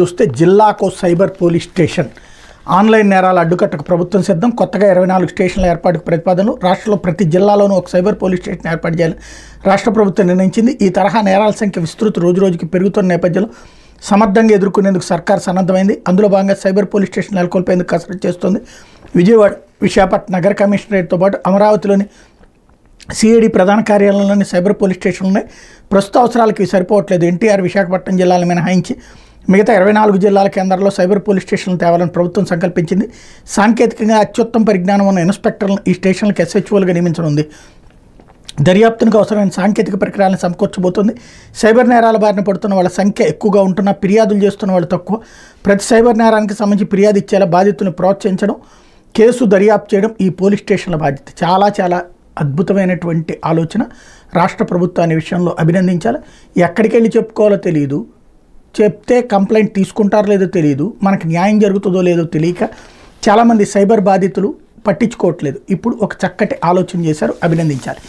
చూస్తే జిల్లాకో cyber police station online నేరాల అడ్డుకట్టకు ప్రభుత్వం సిద్ధం. కొత్తగా 24 స్టేషన్ల ఏర్పాటుకు ప్రతిపాదనలు. రాష్ట్రంలో ప్రతి జిల్లాలోనూ ఒక సైబర్ పోలీస్ స్టేషన్ ఏర్పాటు చేయాలని రాష్ట్ర ప్రభుత్వం నిర్ణయించింది. ఈ తరహా నేరాల సంఖ్య విస్తృతి రోజురోజుకి పెరుగుతున్న నేపథ్యంలో సమర్థంగా ఎదుర్కొనేందుకు సర్కార్ సన్నద్ధమైంది. అందులో భాగంగా సైబర్ పోలీస్ స్టేషన్ నెలకొల్పేందుకు కసరత్తు చేస్తోంది. విజయవాడ, విశాఖపట్నం నగర కమిషనరేట్తో పాటు అమరావతిలోని సిఐడి ప్రధాన కార్యాలయంలోని సైబర్ పోలీస్ స్టేషన్లు ఉన్నాయి. ప్రస్తుత అవసరాలకి సరిపోవట్లేదు. ఎన్టీఆర్, విశాఖపట్నం జిల్లాలను మినహాయించి మిగతా 24 జిల్లాల కేంద్రాల్లో సైబర్ పోలీస్ స్టేషన్లు తేవాలని ప్రభుత్వం సంకల్పించింది. సాంకేతికంగా అత్యుత్తమ పరిజ్ఞానం ఉన్న ఇన్స్పెక్టర్లను ఈ స్టేషన్లకు ఎస్హెచ్ఓలుగా నియమించనుంది. దర్యాప్తునికి అవసరమైన సాంకేతిక పరికరాలను సమకూర్చబోతోంది. సైబర్ నేరాల బారిన పడుతున్న వాళ్ళ సంఖ్య ఎక్కువగా ఉంటున్నా ఫిర్యాదులు చేస్తున్న వాళ్ళు తక్కువ. ప్రతి సైబర్ నేరానికి సంబంధించి ఫిర్యాదు ఇచ్చేలా బాధితులను ప్రోత్సహించడం, కేసు దర్యాప్తు చేయడం ఈ పోలీస్ స్టేషన్ల బాధ్యత. చాలా అద్భుతమైనటువంటి ఆలోచన. రాష్ట్ర ప్రభుత్వాన్ని విషయంలో అభినందించాలి. ఎక్కడికి వెళ్ళి చెప్పుకోవాలో తెలియదు, చెప్తే కంప్లైంట్ తీసుకుంటారో లేదో తెలియదు, మనకి న్యాయం జరుగుతుందో లేదో తెలియక చాలామంది సైబర్ బాధితులు పట్టించుకోవట్లేదు. ఇప్పుడు ఒక చక్కటి ఆలోచన చేశారు, అభినందించాలి.